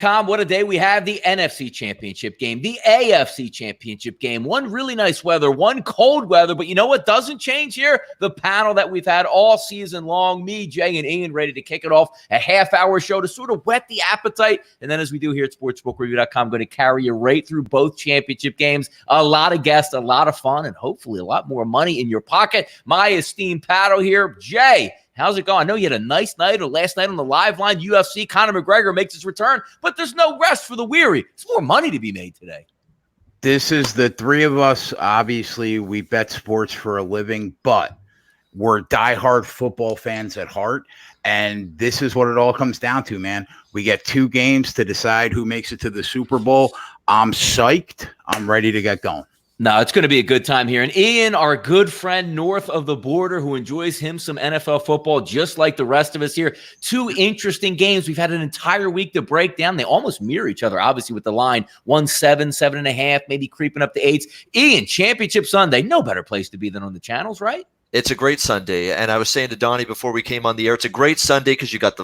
What a day we have. The NFC Championship game, the AFC Championship game, one really nice weather, one cold weather, but you know what doesn't change here? The panel that we've had all season long, me, Jay, and Ian, ready to kick it off, a half-hour show to sort of whet the appetite, and then as we do here at sportsbookreview.com, I'm going to carry you right through both championship games. A lot of guests, a lot of fun, and hopefully a lot more money in your pocket. My esteemed paddle here, Jay. How's it going? I know you had a nice night or last night on the live line. UFC, Conor McGregor makes his return, but there's no rest for the weary. There's more money to be made today. This is the three of us. Obviously, we bet sports for a living, but we're diehard football fans at heart. And this is what it all comes down to, man. We get 2 games to decide who makes it to the Super Bowl. I'm psyched. I'm ready to get going. No, it's going to be a good time here. And Ian, our good friend north of the border who enjoys him some NFL football just like the rest of us here. 2 interesting games. We've had an entire week to break down. They almost mirror each other, obviously, with the line 1-7, 7.5, maybe creeping up to 8s. Ian, Championship Sunday. No better place to be than on the channels, right? It's a great Sunday, and I was saying to Donnie before we came on the air, it's a great Sunday because you got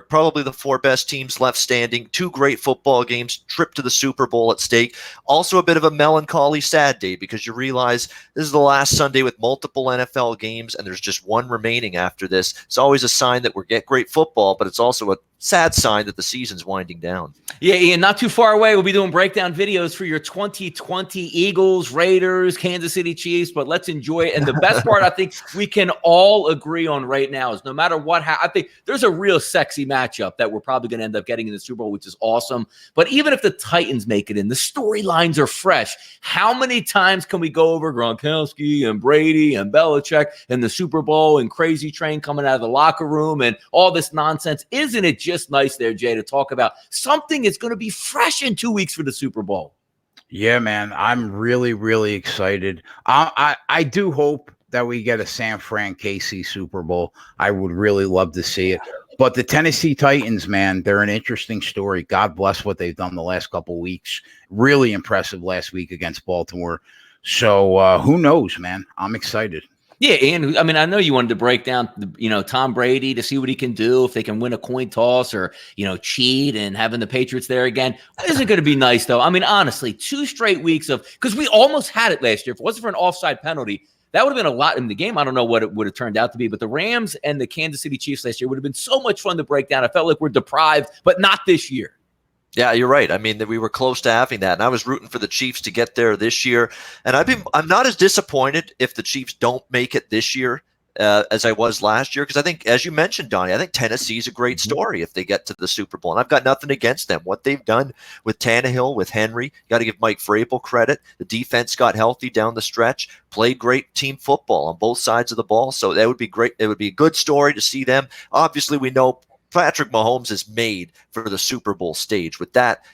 probably the 4 best teams left standing, 2 great football games, trip to the Super Bowl at stake. Also a bit of a melancholy, sad day because you realize this is the last Sunday with multiple NFL games, and there's just one remaining after this. It's always a sign that we're getting great football, but it's also a sad sign that the season's winding down. Yeah, Ian, not too far away. We'll be doing breakdown videos for your 2020 Eagles, Raiders, Kansas City Chiefs, but let's enjoy it. And the best part I think we can all agree on right now is no matter what I think there's a real sexy matchup that we're probably going to end up getting in the Super Bowl, which is awesome. But even if the Titans make it in, the storylines are fresh. How many times can we go over Gronkowski and Brady and Belichick and the Super Bowl and Crazy Train coming out of the locker room and all this nonsense? Isn't it just nice there, Jay, to talk about something that's going to be fresh in 2 weeks for the Super Bowl? Yeah, man, I'm really, really excited. I do hope that we get a San Fran KC Super Bowl. I would really love to see it. But the Tennessee Titans, man, they're an interesting story. God bless what they've done the last couple of weeks. Really impressive last week against Baltimore. So who knows, man? I'm excited. Yeah, and I mean, I know you wanted to break down, Tom Brady to see what he can do, if they can win a coin toss or, cheat and having the Patriots there again. Isn't going to be nice, though. I mean, honestly, 2 straight weeks because we almost had it last year. If it wasn't for an offside penalty, that would have been a lot in the game. I don't know what it would have turned out to be, but the Rams and the Kansas City Chiefs last year would have been so much fun to break down. I felt like we're deprived, but not this year. Yeah, you're right. I mean, we were close to having that, and I was rooting for the Chiefs to get there this year. And I'm not as disappointed if the Chiefs don't make it this year as I was last year, because I think, as you mentioned, Donnie, I think Tennessee's a great story if they get to the Super Bowl. And I've got nothing against them. What they've done with Tannehill, with Henry, you got to give Mike Vrabel credit. The defense got healthy down the stretch, played great team football on both sides of the ball. So that would be great. It would be a good story to see them. Obviously, we know Patrick Mahomes is made for the Super Bowl stage. With that,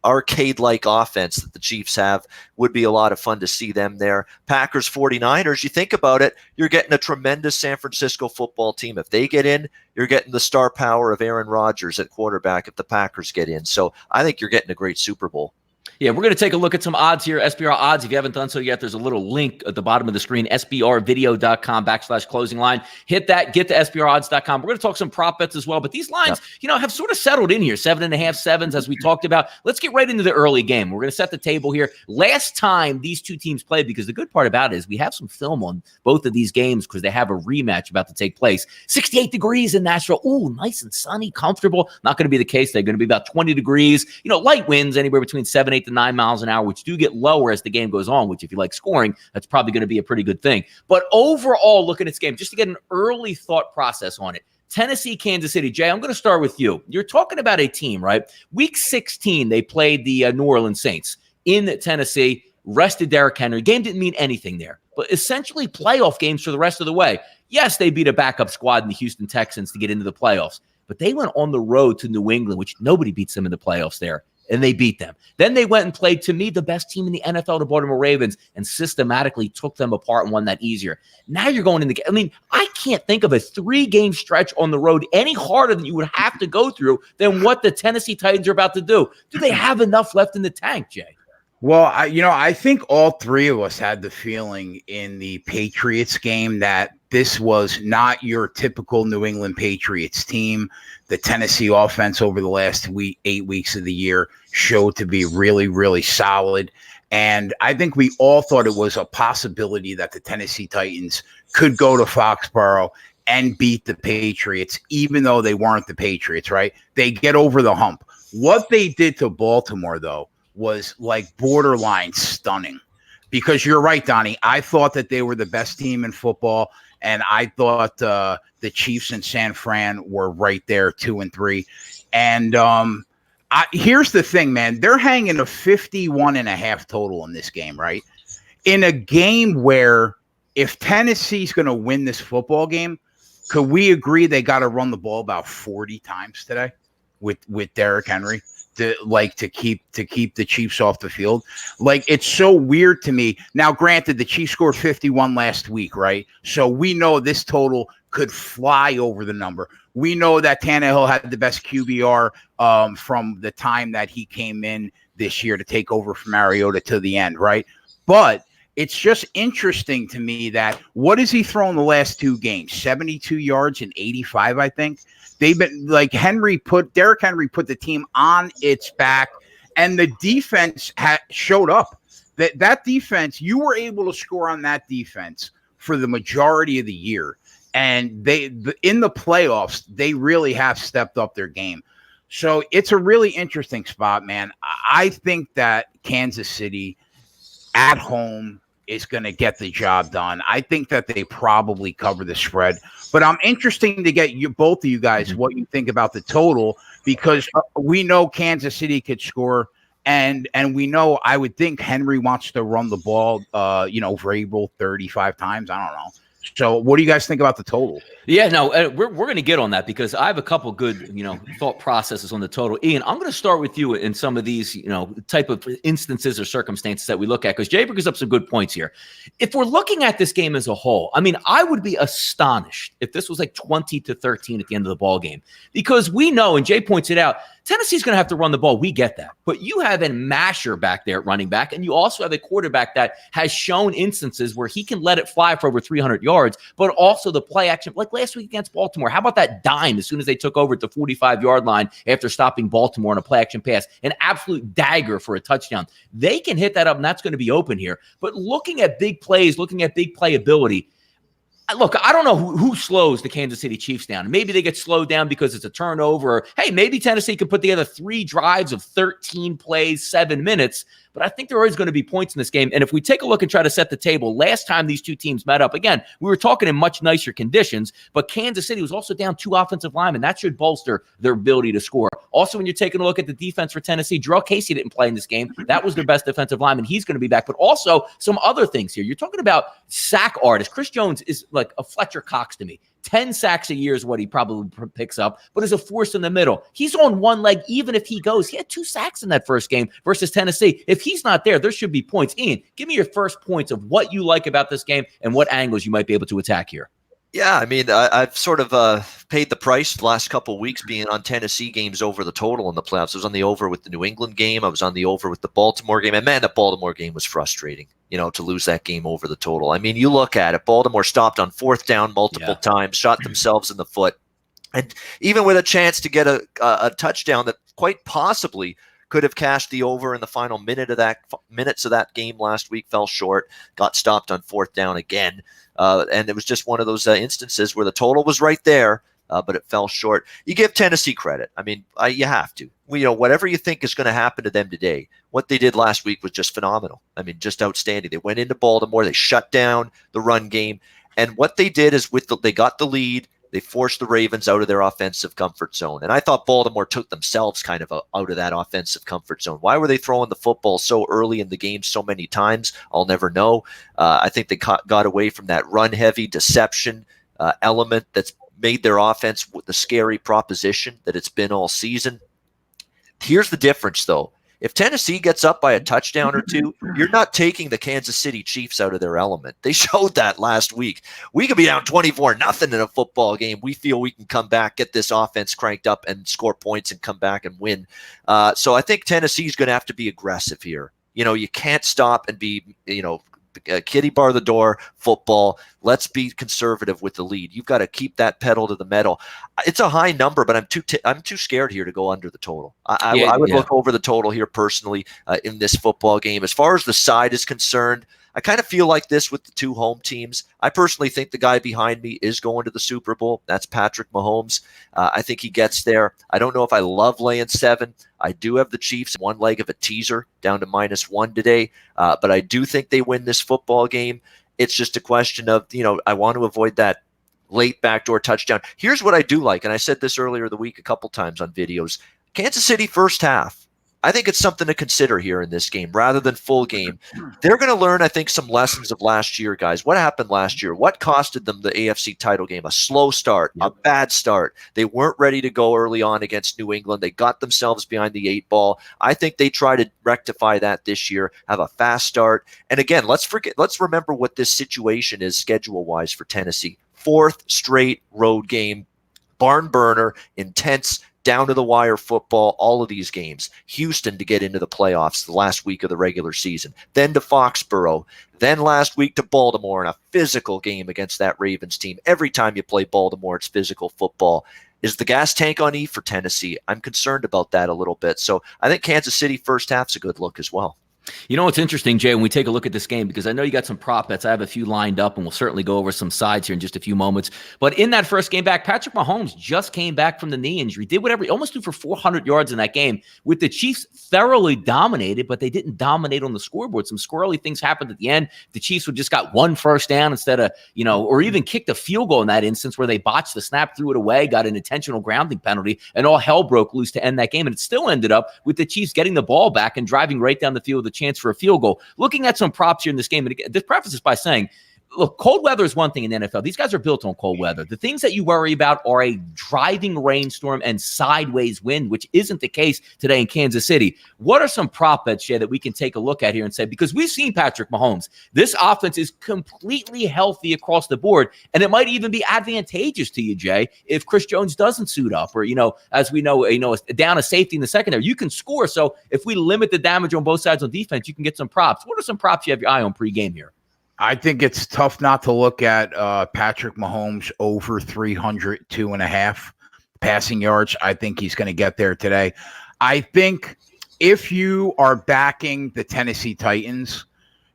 arcade-like offense that the Chiefs have, would be a lot of fun to see them there. Packers 49ers, you think about it, you're getting a tremendous San Francisco football team. If they get in, you're getting the star power of Aaron Rodgers at quarterback if the Packers get in. So I think you're getting a great Super Bowl. Yeah, we're going to take a look at some odds here. SBR odds. If you haven't done so yet, there's a little link at the bottom of the screen, sbrvideo.com/closing line. Hit that, get to sbrodds.com. We're going to talk some prop bets as well, but these lines, have sort of settled in here. 7.5, 7s, as we talked about. Let's get right into the early game. We're going to set the table here. Last time these 2 teams played, because the good part about it is we have some film on both of these games because they have a rematch about to take place. 68 degrees in Nashville. Ooh, nice and sunny, comfortable. Not going to be the case. They're going to be about 20 degrees. Light winds anywhere between 7, 8 to 9 miles an hour, which do get lower as the game goes on, which if you like scoring, that's probably going to be a pretty good thing. But overall, looking at this game, just to get an early thought process on it, Tennessee, Kansas City. Jay, I'm going to start with you. You're talking about a team, right? Week 16, they played the New Orleans Saints in Tennessee, rested Derrick Henry. Game didn't mean anything there, but essentially playoff games for the rest of the way. Yes, they beat a backup squad in the Houston Texans to get into the playoffs, but they went on the road to New England, which nobody beats them in the playoffs there. And they beat them. Then they went and played, to me, the best team in the NFL, the Baltimore Ravens, and systematically took them apart and won that easier. Now you're going in the game. I mean, I can't think of a 3-game stretch on the road any harder than you would have to go through than what the Tennessee Titans are about to do. Do they have enough left in the tank, Jay? Well, I think all 3 of us had the feeling in the Patriots game that this was not your typical New England Patriots team. The Tennessee offense over the last 8 weeks of the year showed to be really, really solid. And I think we all thought it was a possibility that the Tennessee Titans could go to Foxborough and beat the Patriots, even though they weren't the Patriots, right? They get over the hump. What they did to Baltimore, though, was like borderline stunning. Because you're right, Donnie. I thought that they were the best team in football, and I thought the Chiefs and San Fran were right there, 2-3. And here's the thing, man. They're hanging a 51.5 total in this game, right? In a game where if Tennessee's going to win this football game, could we agree they got to run the ball about 40 times today with Derrick Henry to keep the Chiefs off the field? Like, it's so weird to me. Now, granted, the Chiefs scored 51 last week, right? So we know this total could fly over the number. We know that Tannehill had the best QBR from the time that he came in this year to take over from Mariota to the end, right? But it's just interesting to me that what has he thrown the last 2 games? 72 yards and 85, I think. They've been like Derrick Henry put the team on its back, and the defense showed up. That defense, you were able to score on that defense for the majority of the year. And in the playoffs, they really have stepped up their game. So it's a really interesting spot, man. I think that Kansas City at home is going to get the job done. I think that they probably cover the spread. But I'm interested to get both of you guys what you think about the total, because we know Kansas City could score. And we know, I would think Henry wants to run the ball, Vrabel 35 times. I don't know. So what do you guys think about the total? Yeah, no, we're going to get on that because I have a couple good, thought processes on the total. Ian, I'm going to start with you in some of these, type of instances or circumstances that we look at, because Jay brings up some good points here. If we're looking at this game as a whole, I mean, I would be astonished if this was like 20-13 at the end of the ball game, because we know, and Jay points it out, Tennessee's going to have to run the ball. We get that. But you have a masher back there at running back, and you also have a quarterback that has shown instances where he can let it fly for over 300 yards, but also the play action, like last week against Baltimore. How about that dime as soon as they took over at the 45-yard line after stopping Baltimore on a play action pass? An absolute dagger for a touchdown. They can hit that up, and that's going to be open here. But looking at big plays, looking at big playability, look, I don't know who slows the Kansas City Chiefs down. Maybe they get slowed down because it's a turnover. Or, hey, maybe Tennessee can put together 3 drives of 13 plays, 7 minutes. But I think there are always going to be points in this game. And if we take a look and try to set the table, last time these two teams met up, again, we were talking in much nicer conditions, but Kansas City was also down 2 offensive linemen. That should bolster their ability to score. Also, when you're taking a look at the defense for Tennessee, Jarrell Casey didn't play in this game. That was their best defensive lineman. He's going to be back. But also some other things here. You're talking about sack artists. Chris Jones is like a Fletcher Cox to me. 10 sacks a year is what he probably picks up, but is a force in the middle. He's on one leg even if he goes. He had 2 sacks in that first game versus Tennessee. If he's not there, there should be points. Ian, give me your first points of what you like about this game and what angles you might be able to attack here. Yeah, I mean, I've sort of paid the price the last couple of weeks being on Tennessee games over the total in the playoffs. I was on the over with the New England game. I was on the over with the Baltimore game. And, man, that Baltimore game was frustrating, to lose that game over the total. I mean, you look at it. Baltimore stopped on 4th down multiple times, shot themselves in the foot. And even with a chance to get a touchdown that quite possibly could have cashed the over in the final minutes of that game last week, fell short, got stopped on 4th down again. And it was just one of those instances where the total was right there, but it fell short. You give Tennessee credit. I mean, you have to. Whatever you think is going to happen to them today, what they did last week was just phenomenal. I mean, just outstanding. They went into Baltimore. They shut down the run game. And what they did is they got the lead. They forced the Ravens out of their offensive comfort zone. And I thought Baltimore took themselves kind of out of that offensive comfort zone. Why were they throwing the football so early in the game so many times? I'll never know. I think they got away from that run-heavy deception element that's made their offense the scary proposition that it's been all season. Here's the difference, though. If Tennessee gets up by a touchdown or 2, you're not taking the Kansas City Chiefs out of their element. They showed that last week. We could be down 24-0 in a football game. We feel we can come back, get this offense cranked up, and score points and come back and win. So I think Tennessee's going to have to be aggressive here. You can't stop and be, kitty bar the door football. Let's be conservative with the lead. You've got to keep that pedal to the metal. It's a high number, but I'm too scared here to go under the total. I would look over the total here personally in this football game. As far as the side is concerned, I kind of feel like this with the two home teams. I personally think the guy behind me is going to the Super Bowl. That's Patrick Mahomes. I think he gets there. I don't know if I love laying 7. I do have the Chiefs one leg of a teaser down to -1 today, but I do think they win this football game. It's just a question of, I want to avoid that late backdoor touchdown. Here's what I do like, and I said this earlier the week a couple times on videos. Kansas City first half. I think it's something to consider here in this game rather than full game. They're going to learn, I think, some lessons of last year, guys. What happened last year? What costed them the AFC title game? A slow start, a bad start. They weren't ready to go early on against New England. They got themselves behind the 8 ball. I think they try to rectify that this year, have a fast start. And again, let's remember what this situation is schedule-wise for Tennessee. 4th straight road game, barn burner, intense, down to the wire football, all of these games. Houston to get into the playoffs the last week of the regular season. Then to Foxborough. Then last week to Baltimore in a physical game against that Ravens team. Every time you play Baltimore, it's physical football. Is the gas tank on E for Tennessee? I'm concerned about that a little bit. So I think Kansas City first half's a good look as well. You know what's interesting, Jay, when we take a look at this game, because I know you got some prop bets. I have a few lined up, and we'll certainly go over some sides here in just a few moments. But in that first game back, Patrick Mahomes just came back from the knee injury, did whatever he almost threw for 400 yards in that game, with the Chiefs thoroughly dominated, but they didn't dominate on the scoreboard. Some squirrely things happened at the end. The Chiefs would just got 1 first down instead of, or even kicked a field goal in that instance where they botched the snap, threw it away, got an intentional grounding penalty, and all hell broke loose to end that game. And it still ended up with the Chiefs getting the ball back and driving right down the field with a chance for a field goal. Looking at some props here in this game, and this prefaces by saying, look, cold weather is one thing in the NFL. These guys are built on cold weather. The things that you worry about are a driving rainstorm and sideways wind, which isn't the case today in Kansas City. What are some prop bets, Jay, that we can take a look at here and say, because we've seen Patrick Mahomes, this offense is completely healthy across the board, and it might even be advantageous to you, Jay, if Chris Jones doesn't suit up, or, as we know, down a safety in the secondary, you can score. So if we limit the damage on both sides on defense, you can get some props. What are some props you have your eye on pregame here? I think it's tough not to look at Patrick Mahomes over 302.5 passing yards. I think he's going to get there today. I think if you are backing the Tennessee Titans,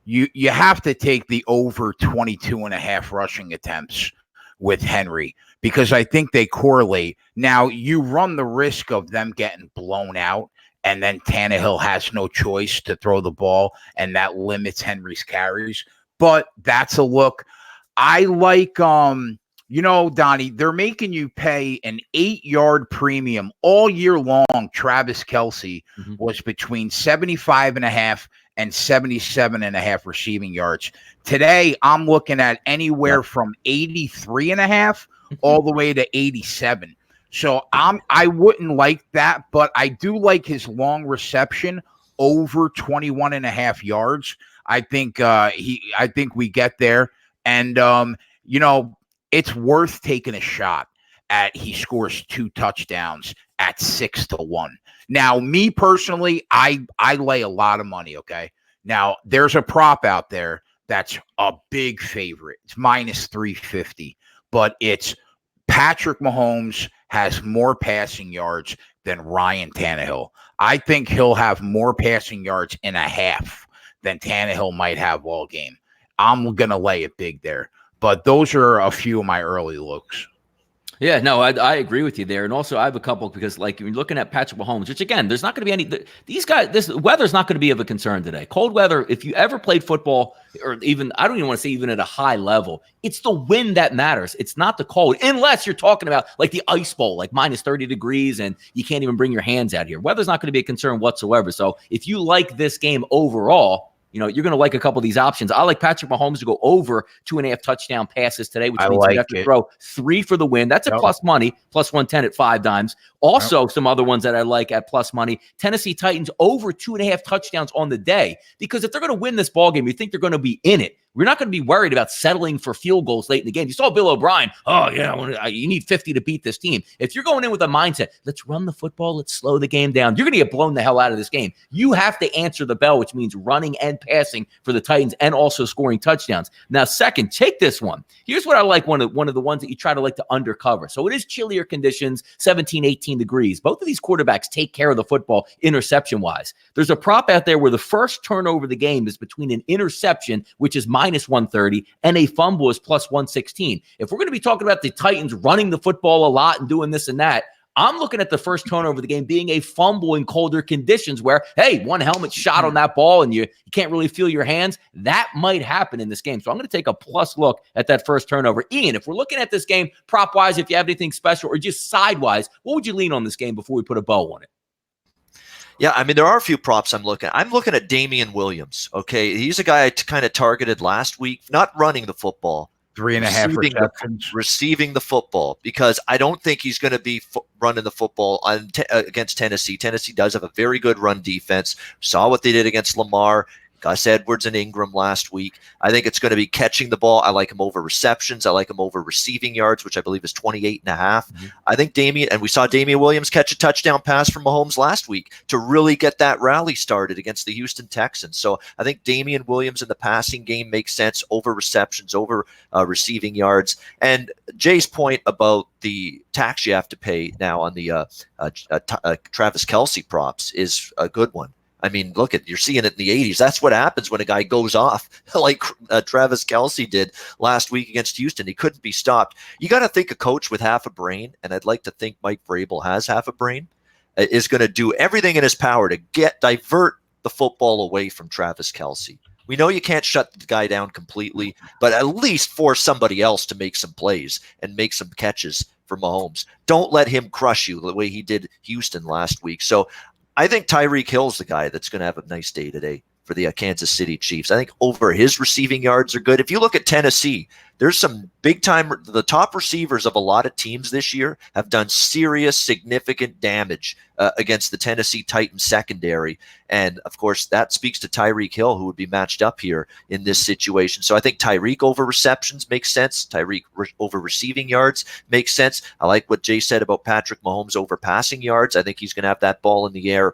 you have to take the over 22.5 rushing attempts with Henry, because I think they correlate. Now, you run the risk of them getting blown out, and then Tannehill has no choice to throw the ball, and that limits Henry's carries. But that's a look. I like, Donnie, they're making you pay an 8-yard premium all year long. Travis Kelce was between 75.5 and 77.5 receiving yards. Today, I'm looking at anywhere from 83.5 all the way to 87. So I wouldn't like that, but I do like his long reception over 21.5 yards. I think we get there, and it's worth taking a shot at. He scores 2 touchdowns at 6-1. Now, me personally, I lay a lot of money. Okay, now there's a prop out there that's a big favorite. It's -350, but it's Patrick Mahomes has more passing yards than Ryan Tannehill. I think he'll have more passing yards in a half than Tannehill might have all game. I'm going to lay it big there. But those are a few of my early looks. Yeah, no, I agree with you there. And also I have a couple, because like you're looking at Patrick Mahomes, which again, there's not going to be any, these guys, this weather's not going to be of a concern today. Cold weather, if you ever played football, or even, I don't even want to say even at a high level, it's the wind that matters. It's not the cold, unless you're talking about like the ice bowl, like -30 degrees, and you can't even bring your hands out here. Weather's not going to be a concern whatsoever. So if you like this game overall, you're going to like a couple of these options. I like Patrick Mahomes to go over 2.5 touchdown passes today, which means you have to throw 3 for the win. That's a plus money, plus 110 at 5 dimes. Also, some other ones that I like at plus money. Tennessee Titans over 2.5 touchdowns on the day, because if they're going to win this ball game, you think they're going to be in it. We're not going to be worried about settling for field goals late in the game. You saw Bill O'Brien. Oh, yeah, you need 50 to beat this team. If you're going in with a mindset, let's run the football, let's slow the game down, you're going to get blown the hell out of this game. You have to answer the bell, which means running and passing for the Titans and also scoring touchdowns. Now, second, take this one. Here's what I like, one of the ones that you try to like to undercover. So it is chillier conditions, 17, 18 degrees. Both of these quarterbacks take care of the football interception-wise. There's a prop out there where the first turnover of the game is between an interception, which is minus 130, and a fumble is plus 116. If we're going to be talking about the Titans running the football a lot and doing this and that, I'm looking at the first turnover of the game being a fumble in colder conditions where, hey, one helmet shot on that ball and you can't really feel your hands. That might happen in this game. So I'm going to take a plus look at that first turnover. Ian, if we're looking at this game prop-wise, if you have anything special or just side-wise, what would you lean on this game before we put a bow on it? Yeah, I mean, there are a few props I'm looking at. I'm looking at Damian Williams, okay? He's a guy I kind of targeted last week, not running the football. 3.5 receptions. Receiving the football, because I don't think he's going to be running the football against Tennessee. Tennessee does have a very good run defense. Saw what they did against Lamar, Gus Edwards and Ingram last week. I think it's going to be catching the ball. I like him over receptions. I like him over receiving yards, which I believe is 28.5. Mm-hmm. I think we saw Damian Williams catch a touchdown pass from Mahomes last week to really get that rally started against the Houston Texans. So I think Damian Williams in the passing game makes sense over receptions, over receiving yards. And Jay's point about the tax you have to pay now on the Travis Kelce props is a good one. I mean, you're seeing it in the 80s. That's what happens when a guy goes off like Travis Kelce did last week against Houston. He couldn't be stopped. You got to think a coach with half a brain, and I'd like to think Mike Vrabel has half a brain, is going to do everything in his power to divert the football away from Travis Kelce. We know you can't shut the guy down completely, but at least force somebody else to make some plays and make some catches for Mahomes. Don't let him crush you the way he did Houston last week. So I think Tyreek Hill's the guy that's going to have a nice day today for the Kansas City Chiefs. I think over his receiving yards are good. If you look at Tennessee, there's some big time, the top receivers of a lot of teams this year have done serious, significant damage against the Tennessee Titans secondary. And of course, that speaks to Tyreek Hill, who would be matched up here in this situation. So I think Tyreek over receptions makes sense. Tyreek over receiving yards makes sense. I like what Jay said about Patrick Mahomes over passing yards. I think he's going to have that ball in the air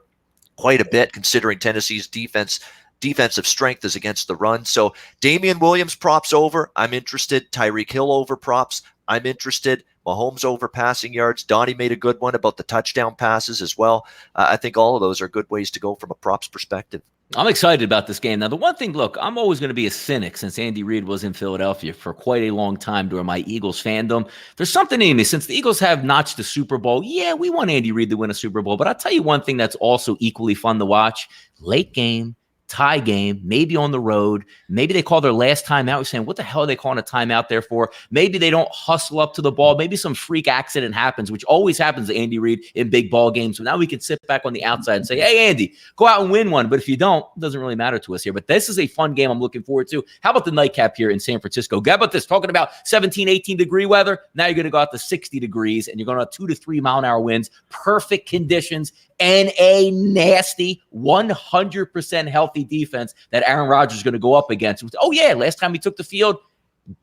quite a bit, considering Tennessee's defensive strength is against the run. So Damian Williams props over, I'm interested. Tyreek Hill over props, I'm interested. Mahomes over passing yards. Donnie made a good one about the touchdown passes as well. I think all of those are good ways to go from a props perspective. I'm excited about this game. Now, the one thing, look, I'm always going to be a cynic since Andy Reid was in Philadelphia for quite a long time during my Eagles fandom. There's something in me. Since the Eagles have notched the Super Bowl, yeah, we want Andy Reid to win a Super Bowl. But I'll tell you one thing that's also equally fun to watch. Late game, tie game, maybe on the road. Maybe they call their last timeout. We're saying, what the hell are they calling a timeout there for? Maybe they don't hustle up to the ball. Maybe some freak accident happens, which always happens to Andy Reid in big ball games. So now we can sit back on the outside and say, hey, Andy, go out and win one. But if you don't, it doesn't really matter to us here. But this is a fun game I'm looking forward to. How about the nightcap here in San Francisco? How about this? Talking about 17, 18 degree weather. Now you're going to go out to 60 degrees and you're going to have 2 to 3 mile an hour winds, perfect conditions, and a nasty 100% healthy defense that Aaron Rodgers is going to go up against. Oh, yeah, last time he took the field,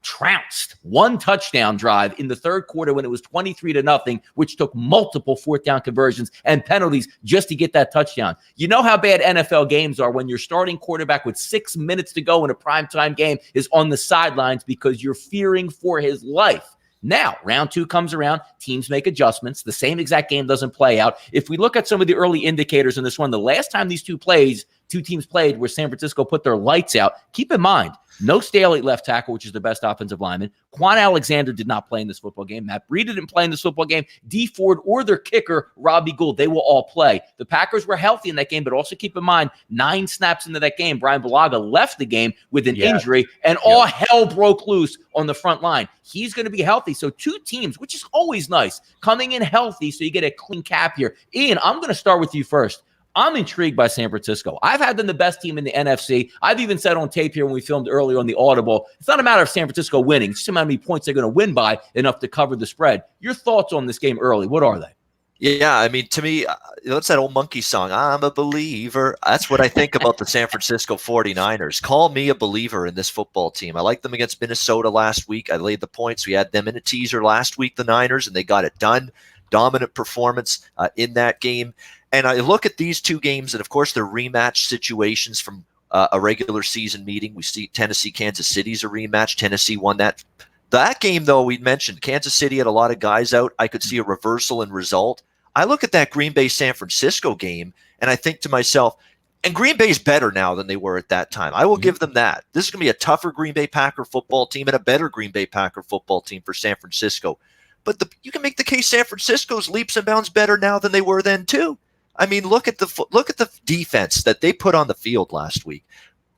trounced. One touchdown drive in the third quarter when it was 23-0, which took multiple fourth down conversions and penalties just to get that touchdown. You know how bad NFL games are when your starting quarterback with 6 minutes to go in a primetime game is on the sidelines because you're fearing for his life. Now, round 2 comes around, teams make adjustments. The same exact game doesn't play out. If we look at some of the early indicators in this one, the last time these two teams played where San Francisco put their lights out, keep in mind, no Staley left tackle, which is the best offensive lineman. Quan Alexander did not play in this football game. Matt Breida didn't play in this football game. Dee Ford or their kicker, Robbie Gould, they will all play. The Packers were healthy in that game, but also keep in mind, 9 snaps into that game, Brian Bulaga left the game with an injury, and all hell broke loose on the front line. He's going to be healthy. So 2 teams, which is always nice, coming in healthy so you get a clean cap here. Ian, I'm going to start with you first. I'm intrigued by San Francisco. I've had them the best team in the NFC. I've even said on tape here when we filmed earlier on the Audible, it's not a matter of San Francisco winning. It's just how many points they're going to win by enough to cover the spread. Your thoughts on this game early, what are they? Yeah, I mean, to me, what's that old monkey song? I'm a believer. That's what I think about the San Francisco 49ers. Call me a believer in this football team. I liked them against Minnesota last week. I laid the points. We had them in a teaser last week, the Niners, and they got it done. Dominant performance in that game. And I look at these two games, and of course, they're rematch situations from a regular season meeting. We see Tennessee, Kansas City's a rematch. Tennessee won that. That game, though, we mentioned Kansas City had a lot of guys out. I could see a reversal in result. I look at that Green Bay San Francisco game and I think to myself, and Green Bay's better now than they were at that time. I will give them that. This is going to be a tougher Green Bay Packer football team and a better Green Bay Packer football team for San Francisco. But you can make the case San Francisco's leaps and bounds better now than they were then too. I mean, look at the defense that they put on the field last week.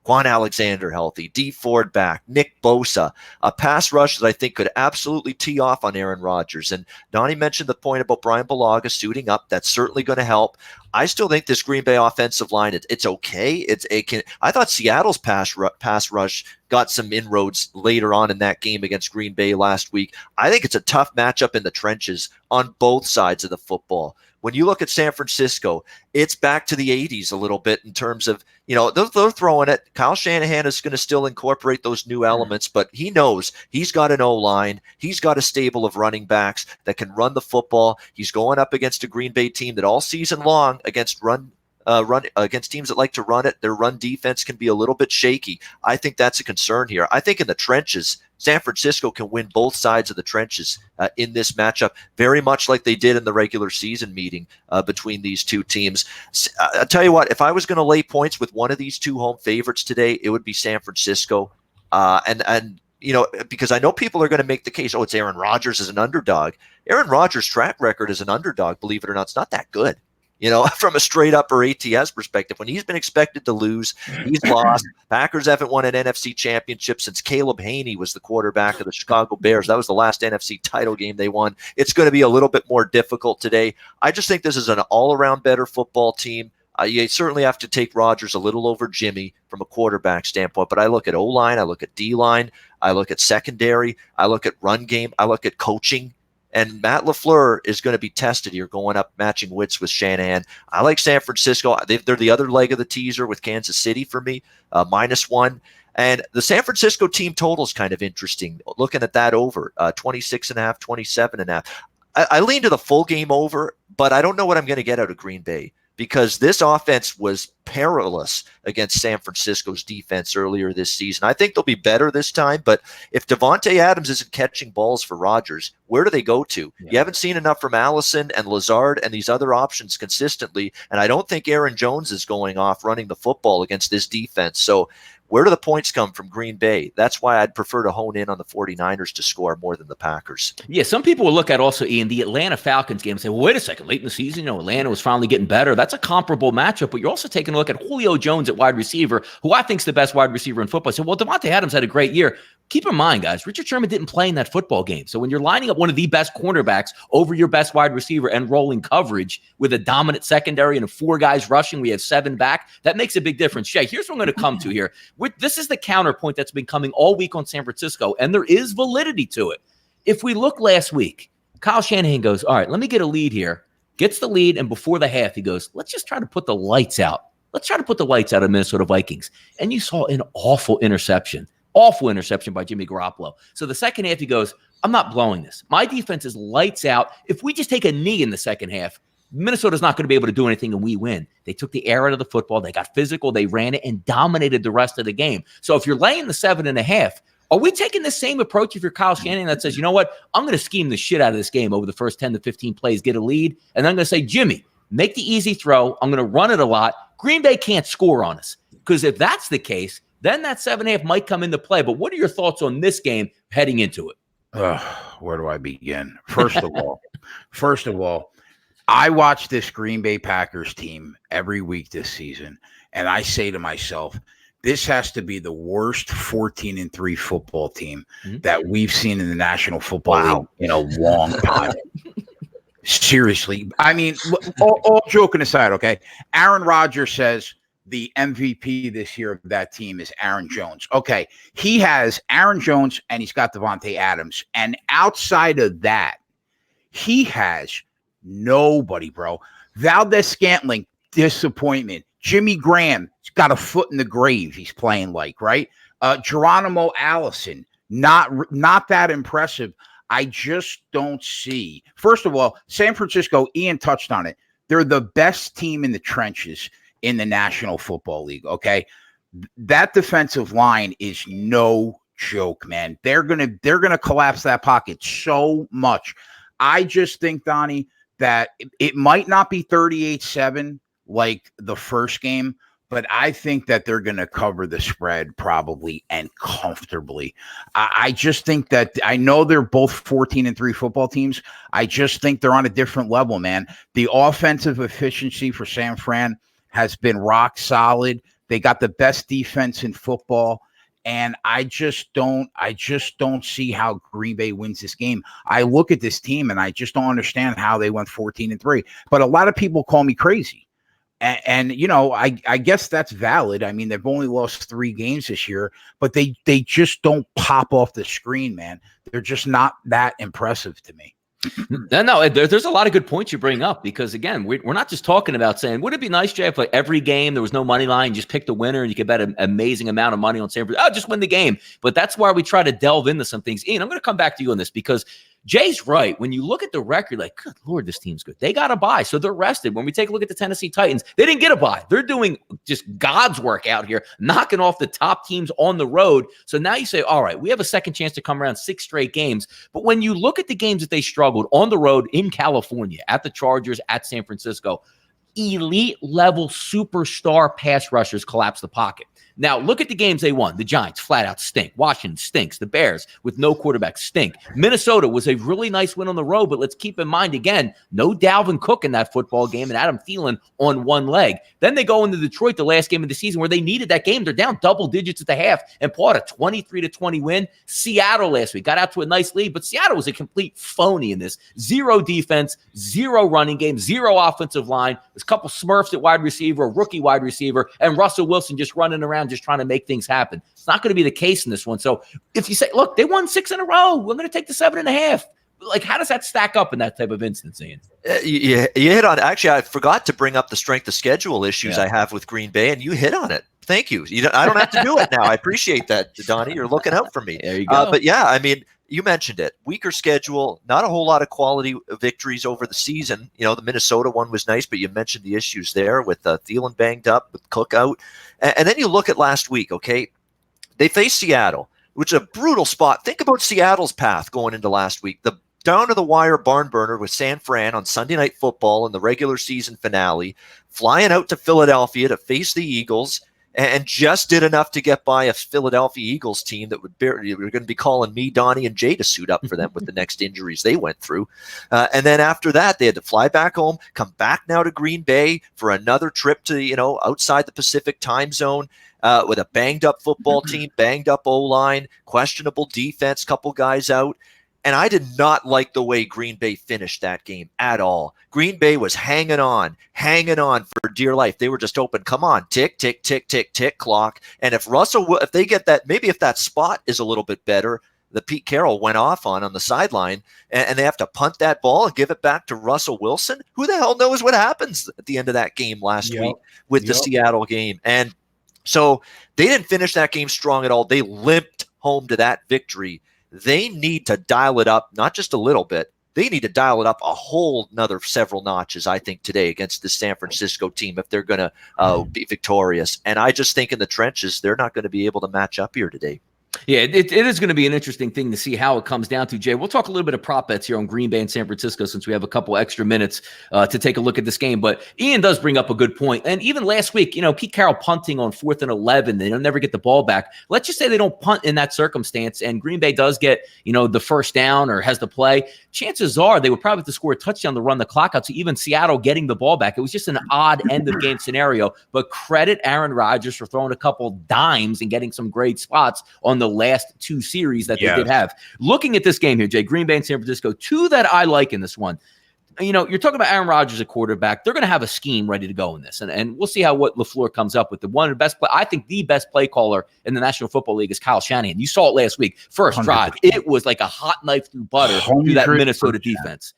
Quan Alexander healthy, D Ford back, Nick Bosa, a pass rush that I think could absolutely tee off on Aaron Rodgers. And Donnie mentioned the point about Brian Bulaga suiting up. That's certainly going to help. I still think this Green Bay offensive line, it's okay. I thought Seattle's pass rush got some inroads later on in that game against Green Bay last week. I think it's a tough matchup in the trenches on both sides of the football. When you look at San Francisco, it's back to the 80s a little bit in terms of, they're throwing it. Kyle Shanahan is going to still incorporate those new elements, but he knows he's got an O-line. He's got a stable of running backs that can run the football. He's going up against a Green Bay team that all season long against teams that like to run it, their run defense can be a little bit shaky. I think that's a concern here. I think in the trenches, San Francisco can win both sides of the trenches in this matchup, very much like they did in the regular season meeting between these two teams. I'll tell you what, if I was going to lay points with one of these two home favorites today, it would be San Francisco. Because I know people are going to make the case, it's Aaron Rodgers as an underdog. Aaron Rodgers' track record as an underdog, believe it or not, it's not that good. From a straight up or ATS perspective, when he's been expected to lose, he's lost. Packers haven't won an NFC championship since Caleb Haney was the quarterback of the Chicago Bears. That was the last NFC title game they won. It's going to be a little bit more difficult today. I just think this is an all-around better football team. You certainly have to take Rodgers a little over Jimmy from a quarterback standpoint, but I look at O-line, I look at D-line, I look at secondary, I look at run game, I look at coaching. And Matt LaFleur is going to be tested here going up matching wits with Shanahan. I like San Francisco. They're the other leg of the teaser with Kansas City for me, -1. And the San Francisco team total is kind of interesting. Looking at that over, 26.5, 27.5. I lean to the full game over, but I don't know what I'm going to get out of Green Bay, because this offense was perilous against San Francisco's defense earlier this season. I think they'll be better this time, but if Devontae Adams isn't catching balls for Rodgers, where do they go to? Yeah. You haven't seen enough from Allison and Lazard and these other options consistently, and I don't think Aaron Jones is going off running the football against this defense. So where do the points come from Green Bay? That's why I'd prefer to hone in on the 49ers to score more than the Packers. Yeah, some people will look at also, Ian, the Atlanta Falcons game and say, well, wait a second, late in the season, Atlanta was finally getting better. That's a comparable matchup, but you're also taking a look at Julio Jones at wide receiver, who I think is the best wide receiver in football. So, well, Devontae Adams had a great year. Keep in mind, guys, Richard Sherman didn't play in that football game. So when you're lining up one of the best cornerbacks over your best wide receiver and rolling coverage with a dominant secondary and 4 guys rushing, we have 7 back, that makes a big difference. Shay, here's what I'm going to come to here. This is the counterpoint that's been coming all week on San Francisco, and there is validity to it. If we look last week, Kyle Shanahan goes, all right, let me get a lead here, gets the lead, and before the half, he goes, let's just try to put the lights out. Let's try to put the lights out of Minnesota Vikings. And you saw an awful interception by Jimmy Garoppolo. So the second half, he goes, I'm not blowing this. My defense is lights out. If we just take a knee in the second half, Minnesota's not going to be able to do anything, and we win. They took the air out of the football. They got physical. They ran it and dominated the rest of the game. So if you're laying the 7.5, are we taking the same approach if you're Kyle Shanahan that says, you know what, I'm going to scheme the shit out of this game over the first 10 to 15 plays, get a lead, and I'm going to say, Jimmy, make the easy throw. I'm going to run it a lot. Green Bay can't score on us. Because if that's the case, then that 7.5 might come into play. But what are your thoughts on this game heading into it? Where do I begin? First of all, I watch this Green Bay Packers team every week this season, and I say to myself, this has to be the worst 14-3 football team that we've seen in the National Football League in a long time. Seriously. I mean, all joking aside, okay? Aaron Rodgers says the MVP this year of that team is Aaron Jones. Okay, he has Aaron Jones and he's got Devontae Adams. And outside of that, he has Nobody, bro. Valdez-Scantling, disappointment. Jimmy Graham's got a foot in the grave. He's playing like, right? Geronimo Allison, not that impressive. I just don't see. First of all, San Francisco, Ian touched on it. They're the best team in the trenches in the National Football League, okay? That defensive line is no joke, man. They're gonna collapse that pocket so much. I just think, Donnie, that it might not be 38-7 like the first game, but I think that they're going to cover the spread probably and comfortably. I just think that I know they're both 14-3 football teams. I just think they're on a different level, man. The offensive efficiency for San Fran has been rock solid. They got the best defense in football. And I just don't see how Green Bay wins this game. I look at this team and I just don't understand how they went 14-3. But a lot of people call me crazy. And you know, I guess that's valid. I mean, they've only lost 3 games this year, but they just don't pop off the screen, man. They're just not that impressive to me. No, there's a lot of good points you bring up because, again, we're not just talking about saying, would it be nice, Jay, if like every game there was no money line, just pick the winner and you could bet an amazing amount of money on San Francisco? Oh, just win the game. But that's why we try to delve into some things. Ian, I'm going to come back to you on this because Jay's right. When you look at the record, like, good Lord, this team's good. They got a bye, so they're rested. When we take a look at the Tennessee Titans, they didn't get a bye. They're doing just God's work out here, knocking off the top teams on the road. So now you say, all right, we have a second chance to come around 6 straight games. But when you look at the games that they struggled on the road in California, at the Chargers, at San Francisco, elite level superstar pass rushers collapse the pocket. Now, look at the games they won. The Giants flat out stink. Washington stinks. The Bears with no quarterback stink. Minnesota was a really nice win on the road, but let's keep in mind, again, no Dalvin Cook in that football game and Adam Thielen on one leg. Then they go into Detroit, the last game of the season, where they needed that game. They're down double digits at the half and pull out a 23-20 win. Seattle last week got out to a nice lead, but Seattle was a complete phony in this. 0 defense, 0 running game, 0 offensive line. There's a couple Smurfs at wide receiver, a rookie wide receiver, and Russell Wilson just running around, just trying to make things happen. It's not going to be the case in this one. So if you say, look, they won 6 in a row, we're going to take the 7.5. Like, how does that stack up in that type of instance, Ian? You hit on, actually, I forgot to bring up the strength of schedule issues I have with Green Bay, and you hit on it. Thank you. I don't have to do it now. I appreciate that, Donnie. You're looking out for me. There you go. But yeah, I mean, you mentioned it. Weaker schedule, not a whole lot of quality victories over the season. You know, the Minnesota one was nice, but you mentioned the issues there with Thielen banged up, with Cook out. And then you look at last week, okay? They faced Seattle, which is a brutal spot. Think about Seattle's path going into last week. The down-to-the-wire barn burner with San Fran on Sunday Night Football in the regular season finale, flying out to Philadelphia to face the Eagles, and just did enough to get by a Philadelphia Eagles team that would you're going to be calling me, Donnie, and Jay to suit up for them with the next injuries they went through. And then after that, they had to fly back home, come back now to Green Bay for another trip to, you know, outside the Pacific time zone with a banged up football team, banged up O-line, questionable defense, couple guys out. And I did not like the way Green Bay finished that game at all. Green Bay was hanging on for dear life. They were just open. Come on, tick, tick, tick, tick, tick clock. And if they get that, maybe if that spot is a little bit better, the Pete Carroll went off on the sideline, and they have to punt that ball and give it back to Russell Wilson. Who the hell knows what happens at the end of that game last week with the Seattle game? And so they didn't finish that game strong at all. They limped home to that victory. They need to dial it up, not just a little bit. They need to dial it up a whole another several notches, I think, today against the San Francisco team if they're going to be victorious. And I just think in the trenches, they're not going to be able to match up here today. Yeah, it is going to be an interesting thing to see how it comes down to, Jay. We'll talk a little bit of prop bets here on Green Bay and San Francisco since we have a couple extra minutes to take a look at this game. But Ian does bring up a good point. And even last week, you know, Pete Carroll punting on 4th and 11, they'll never get the ball back. Let's just say they don't punt in that circumstance and Green Bay does get, you know, the first down or has the play. Chances are they would probably have to score a touchdown to run the clock out. So even Seattle getting the ball back, it was just an odd end of game scenario. But credit Aaron Rodgers for throwing a couple dimes and getting some great spots on the last 2 series that they did have. Looking at this game here, Jay, Green Bay and San Francisco, 2 that I like in this one. You know, you're talking about Aaron Rodgers at quarterback. They're going to have a scheme ready to go in this. And we'll see what LaFleur comes up with. I think the best play caller in the National Football League is Kyle Shanahan. You saw it last week. First 100%. Drive. It was like a hot knife through butter through that Minnesota defense.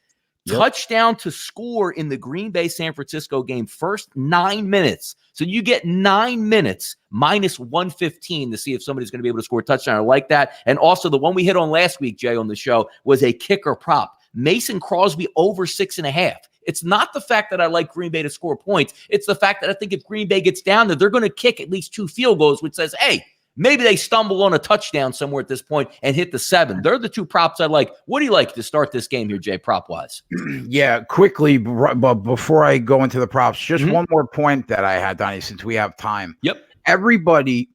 Touchdown to score in the Green Bay San Francisco game, first 9 minutes. So you get 9 minutes minus 115 to see if somebody's going to be able to score a touchdown. I like that. And also the one we hit on last week, Jay, on the show was a kicker prop. Mason Crosby over 6.5. It's not the fact that I like Green Bay to score points. It's the fact that I think if Green Bay gets down there, they're going to kick at least 2 field goals, which says, hey, maybe they stumble on a touchdown somewhere at this point and hit the 7. They're the 2 props I like. What do you like to start this game here, Jay, prop-wise? Yeah, quickly, but before I go into the props, just one more point that I had, Donnie, since we have time. Yep. Everybody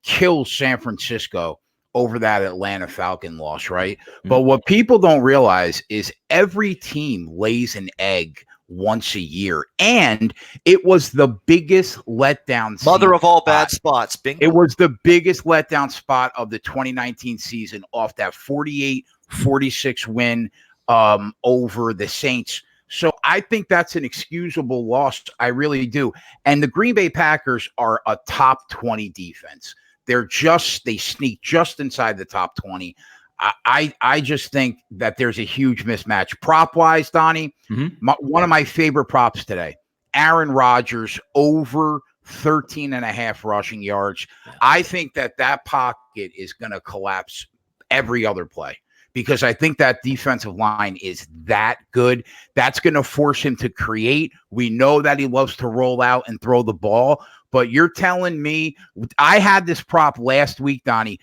kills San Francisco over that Atlanta Falcon loss, right? But what people don't realize is every team lays an egg once a year, and it was the biggest letdown. Mother of all bad spots. Bingo. It was the biggest letdown spot of the 2019 season off that 48-46 win over the Saints. So I think that's an excusable loss. I really do. And the Green Bay Packers are a top 20 defense. They sneak just inside the top 20. I just think that there's a huge mismatch. Prop-wise, Donnie, one of my favorite props today, Aaron Rodgers over 13.5 rushing yards. I think that pocket is going to collapse every other play because I think that defensive line is that good. That's going to force him to create. We know that he loves to roll out and throw the ball. But you're telling me, I had this prop last week, Donnie.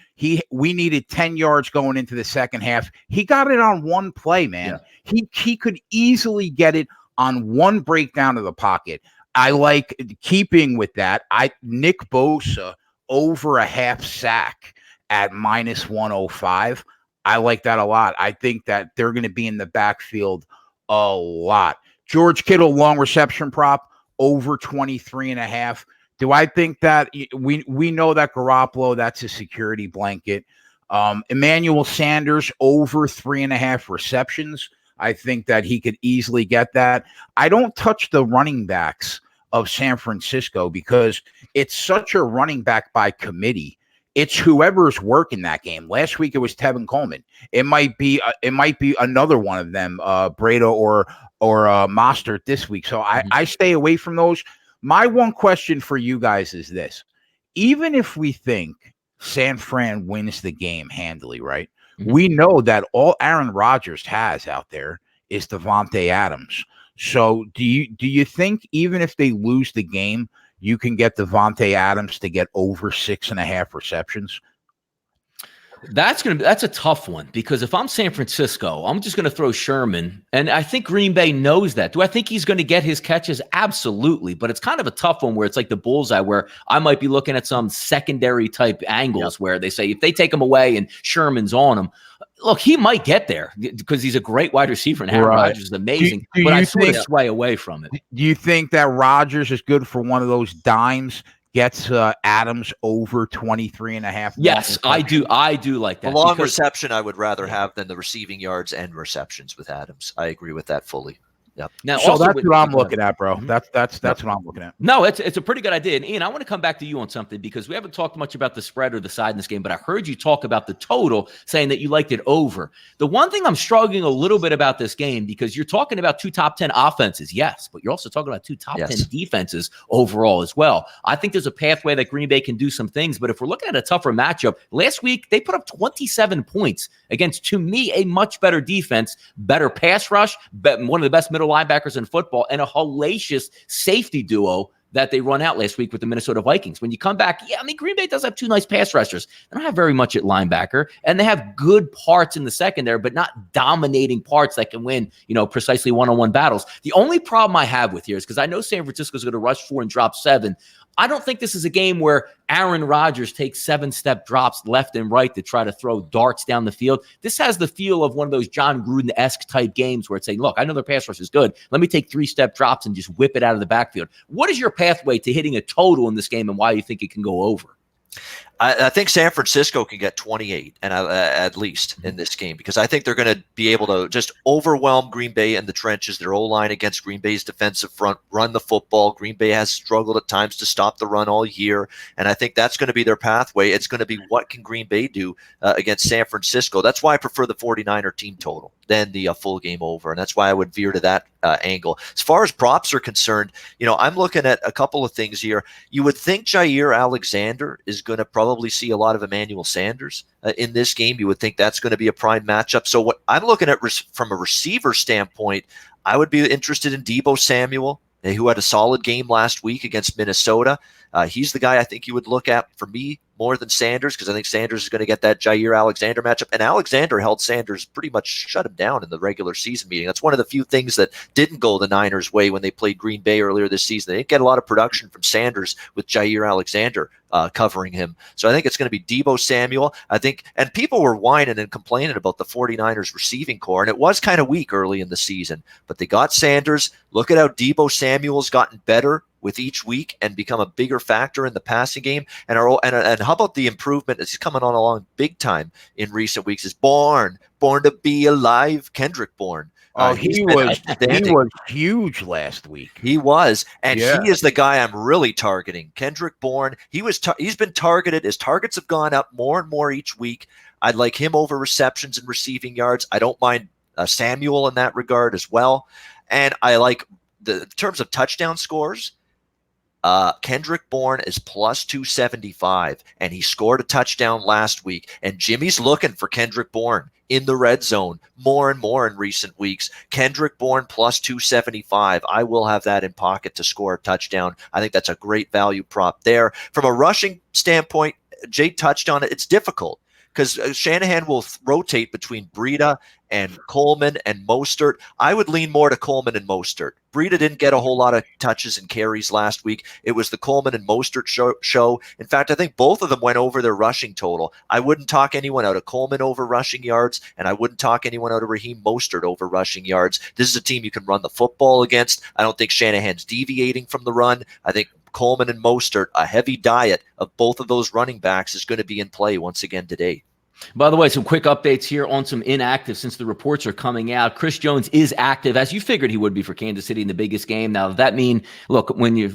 We needed 10 yards going into the second half. He got it on one play, man. Yeah. He could easily get it on one breakdown of the pocket. I like keeping with that. Nick Bosa over a half sack at minus 105. I like that a lot. I think that they're going to be in the backfield a lot. George Kittle, long reception prop, over 23.5. Do I think that we know that Garoppolo, that's a security blanket? Emmanuel Sanders over 3.5 receptions. I think that he could easily get that. I don't touch the running backs of San Francisco because it's such a running back by committee. It's whoever's working that game. Last week it was Tevin Coleman. It might be another one of them, Brado or Mostert this week. So I stay away from those. My one question for you guys is this. Even if we think San Fran wins the game handily, right? We know that all Aaron Rodgers has out there is Devontae Adams. So do you think even if they lose the game, you can get Devontae Adams to get over 6.5 receptions? That's a tough one because if I'm San Francisco, I'm just going to throw Sherman, and I think Green Bay knows that. Do I think he's going to get his catches? Absolutely, but it's kind of a tough one where it's like the bullseye where I might be looking at some secondary type angles where they say if they take him away and Sherman's on him, look, he might get there because he's a great wide receiver and Aaron Rodgers is amazing, but I sort of sway away from it. Do you think that Rodgers is good for one of those dimes? Gets Adams over 23.5. Yes, I do. I do like that. The long reception I would rather have than the receiving yards and receptions with Adams. I agree with that fully. Yep. Now, so that's what I'm looking at, bro. That's what I'm looking at. No, it's a pretty good idea. And Ian, I want to come back to you on something because we haven't talked much about the spread or the side in this game, but I heard you talk about the total, saying that you liked it over. The one thing I'm struggling a little bit about this game, because you're talking about 2 top 10 offenses, yes, but you're also talking about 2 top 10 defenses overall as well. I think there's a pathway that Green Bay can do some things, but if we're looking at a tougher matchup, last week they put up 27 points against, to me, a much better defense, better pass rush, one of the best middle linebackers in football, and a hellacious safety duo that they run out last week with the Minnesota Vikings. When you come back, Green Bay does have 2 nice pass rushers. They don't have very much at linebacker, and they have good parts in the secondary, but not dominating parts that can win, precisely one-on-one battles. The only problem I have with here is because I know San Francisco is going to rush 4 and drop 7. I don't think this is a game where Aaron Rodgers takes 7-step drops left and right to try to throw darts down the field. This has the feel of one of those John Gruden-esque type games where it's saying, look, I know their pass rush is good. Let me take 3-step drops and just whip it out of the backfield. What is your pathway to hitting a total in this game and why you think it can go over? I think San Francisco can get 28 and at least in this game, because I think they're going to be able to just overwhelm Green Bay in the trenches. Their O-line against Green Bay's defensive front, run the football. Green Bay has struggled at times to stop the run all year, and I think that's going to be their pathway. It's going to be what can Green Bay do against San Francisco. That's why I prefer the 49er team total than the full game over, and that's why I would veer to that angle. As far as props are concerned, I'm looking at a couple of things here. You would think Jair Alexander is going to probably see a lot of Emmanuel Sanders in this game. You would think that's going to be a prime matchup. So what I'm looking at from a receiver standpoint, I would be interested in Deebo Samuel, who had a solid game last week against Minnesota. He's the guy I think you would look at for me more than Sanders, because I think Sanders is going to get that Jair Alexander matchup. And Alexander held Sanders, pretty much shut him down in the regular season meeting. That's one of the few things that didn't go the Niners' way when they played Green Bay earlier this season. They didn't get a lot of production from Sanders with Jair Alexander covering him. So I think it's going to be Deebo Samuel. I think, and people were whining and complaining about the 49ers receiving core, and it was kind of weak early in the season, but they got Sanders. Look at how Deebo Samuel's gotten better with each week and become a bigger factor in the passing game. And how about the improvement as he's coming on along big time in recent weeks is Born to be alive, Kendrick Bourne. He was huge last week. He was, and he is the guy I'm really targeting. Kendrick Bourne. He's been targeted. His targets have gone up more and more each week. I'd like him over receptions and receiving yards. I don't mind Samuel in that regard as well. And I like in terms of touchdown scores. Kendrick Bourne is plus 275, and he scored a touchdown last week. And Jimmy's looking for Kendrick Bourne in the red zone more and more in recent weeks. Kendrick Bourne plus 275. I will have that in pocket to score a touchdown. I think that's a great value prop there. From a rushing standpoint, Jay touched on it. It's difficult because Shanahan will rotate between Breida and Coleman and Mostert. I would lean more to Coleman and Mostert. Breida didn't get a whole lot of touches and carries last week. It was the Coleman and Mostert show. In fact, I think both of them went over their rushing total. I wouldn't talk anyone out of Coleman over rushing yards, and I wouldn't talk anyone out of Raheem Mostert over rushing yards. This is a team you can run the football against. I don't think Shanahan's deviating from the run. I think Coleman and Mostert, a heavy diet of both of those running backs is going to be in play once again today. By the way, some quick updates here on some inactive since the reports are coming out. Chris Jones is active, as you figured he would be for Kansas City in the biggest game. Now, does that mean, look, when you're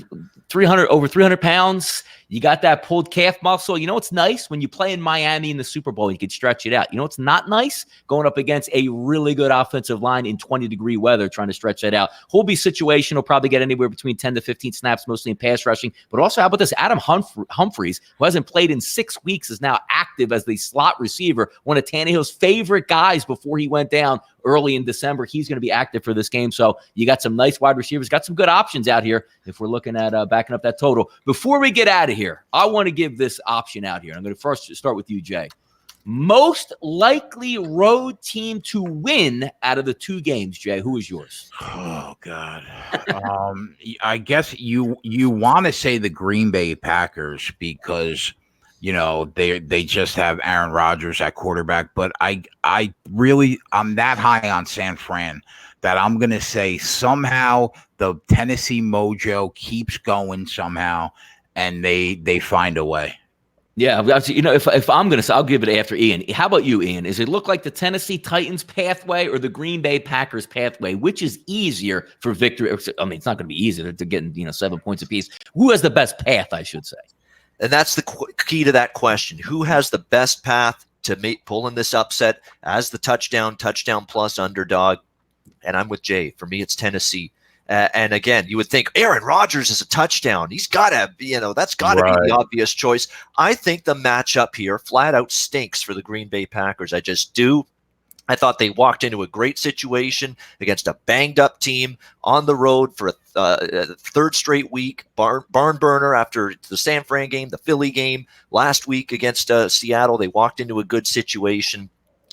over 300 pounds, you got that pulled calf muscle. You know what's nice? When you play in Miami in the Super Bowl, you can stretch it out. You know what's not nice? Going up against a really good offensive line in 20-degree weather, trying to stretch that out. He'll be situational, probably get anywhere between 10 to 15 snaps, mostly in pass rushing. But also, how about this? Adam Humphries, who hasn't played in 6 weeks, is now active as the slot receiver, one of Tannehill's favorite guys before he went down early in December. He's going to be active for this game. So you got some nice wide receivers, got some good options out here if we're looking at backing up that total. Before we get out of here, I want to give this option out here. I'm going to first start with you, Jay. Most likely road team to win out of the 2 games, Jay. Who is yours? Oh, God. I guess you want to say the Green Bay Packers because – they just have Aaron Rodgers at quarterback, but I'm that high on San Fran that I'm going to say somehow the Tennessee mojo keeps going somehow and they find a way. Yeah, if I'm going to say, I'll give it after Ian. How about you, Ian? Does it look like the Tennessee Titans pathway or the Green Bay Packers pathway? Which is easier for victory? I mean, it's not going to be easy to get 7 points apiece. Who has the best path, I should say? And that's the key to that question. Who has the best path to pull in this upset as the touchdown plus underdog? And I'm with Jay. For me, it's Tennessee. And again, you would think Aaron Rodgers is a touchdown. He's got to, that's got to be the obvious choice. I think the matchup here flat out stinks for the Green Bay Packers. I just do. I thought they walked into a great situation against a banged-up team on the road for a third straight week, barn burner after the San Fran game, the Philly game last week against Seattle. They walked into a good situation.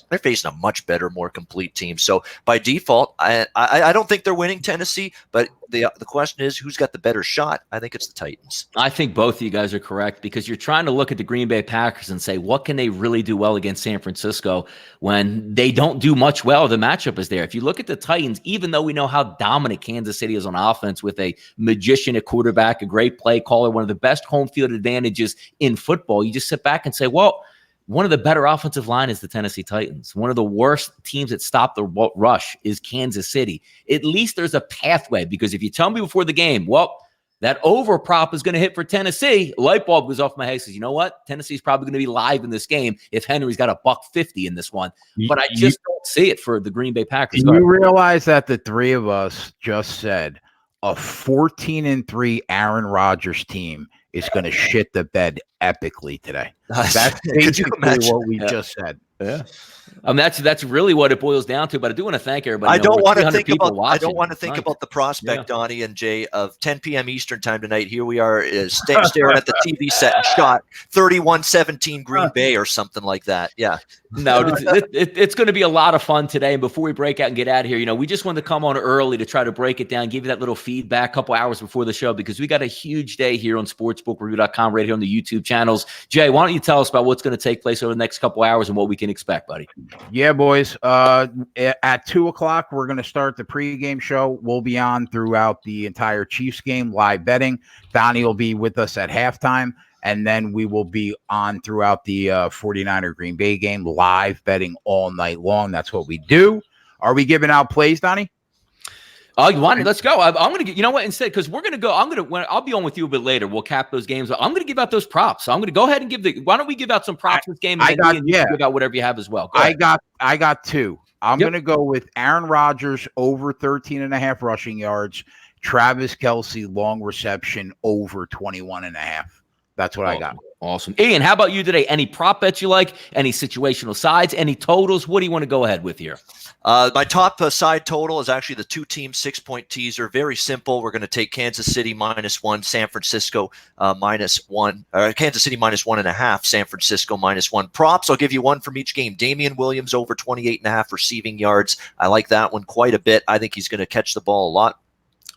they're facing a much better, more complete team. So by default, I don't think they're winning Tennessee, but the question is who's got the better shot? I think it's the Titans. I think both of you guys are correct because you're trying to look at the Green Bay Packers and say, what can they really do well against San Francisco when they don't do much well? The matchup is there. If you look at the Titans, even though we know how dominant Kansas City is on offense with a magician at quarterback, a great play caller, one of the best home field advantages in football, you just sit back and say, well, one of the better offensive line is the Tennessee Titans. One of the worst teams that stop the rush is Kansas City. At least there's a pathway because if you tell me before the game, well, that over prop is going to hit for Tennessee, light bulb goes off my head. Says, you know what? Tennessee's probably going to be live in this game if Henry's got a $150 in this one. But I just don't see it for the Green Bay Packers. You realize that the three of us just said a 14-3 Aaron Rodgers team is going to shit the bed epically today. That's basically what we just said. Yeah. That's really what it boils down to. But I do want to thank everybody. I don't want to think about the prospect, Donnie and Jay, of 10 p.m. Eastern time tonight. Here we are staring at the TV set and shot 31-17 Green Bay or something like that. Yeah. No, it's going to be a lot of fun today. And before we break out and get out of here, we just wanted to come on early to try to break it down, give you that little feedback a couple hours before the show because we got a huge day here on sportsbookreview.com right here on the YouTube channels. Jay, why don't you tell us about what's going to take place over the next couple hours and what we can expect, buddy? Yeah, boys. At 2 o'clock, we're going to start the pregame show. We'll be on throughout the entire Chiefs game, live betting. Donnie will be with us at halftime. And then we will be on throughout the 49er Green Bay game, live betting all night long. That's what we do. Are we giving out plays, Donnie? Oh, you want it? Let's go. I'm going to get, you know what, instead, because we're going to go, I'll be on with you a bit later. We'll cap those games. I'm going to give out those props. So I'm going to go ahead and why don't we give out some props this game? And give out whatever you have as well. I got two. I'm going to go with Aaron Rodgers over 13.5 rushing yards, Travis Kelce long reception over 21.5. That's what I got. Awesome. Ian, how about you today? Any prop bets you like? Any situational sides? Any totals? What do you want to go ahead with here? My top side total is actually the 2-team 6-point teaser. Very simple. We're going to take Kansas City -1, San Francisco -1, or Kansas City -1.5, San Francisco -1. Props, I'll give you one from each game. Damian Williams over 28.5 receiving yards. I like that one quite a bit. I think he's going to catch the ball a lot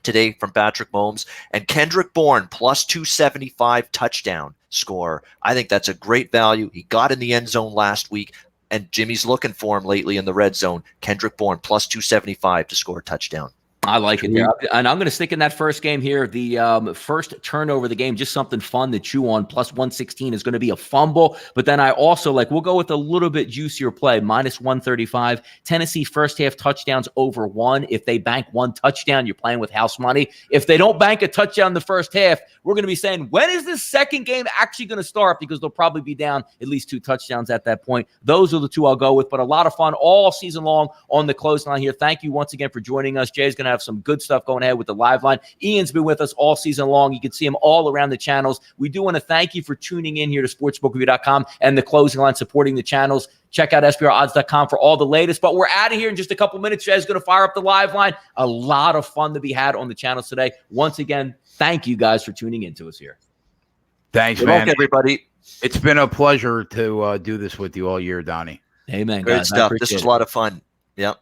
today from Patrick Mahomes. And Kendrick Bourne +275 touchdown score. I think that's a great value. He got in the end zone last week, and Jimmy's looking for him lately in the red zone. Kendrick Bourne +275 to score a touchdown. I like it there. And I'm going to stick in that first game here. The first turnover of the game, just something fun to chew on. +116 is going to be a fumble. But then I also we'll go with a little bit juicier play, -135. Tennessee first half touchdowns over 1. If they bank 1 touchdown, you're playing with house money. If they don't bank a touchdown in the first half, we're going to be saying, when is this second game actually going to start? Because they'll probably be down at least 2 touchdowns at that point. Those are the two I'll go with. But a lot of fun all season long on the clothesline here. Thank you once again for joining us. Jay's going to have some good stuff going ahead with the live line. Ian's been with us all season long. You can see him all around the channels. We do want to thank you for tuning in here to sportsbookreview.com and the closing line, supporting the channels. Check out SBRodds.com for all the latest. But we're out of here in just a couple minutes. Jay's going to fire up the live line. A lot of fun to be had on the channels today. Once again, thank you guys for tuning in to us here. Thanks, man. Good luck, everybody. It's been a pleasure to do this with you all year, Donnie. Amen. Great guys. stuff. This was a lot of fun. Yeah.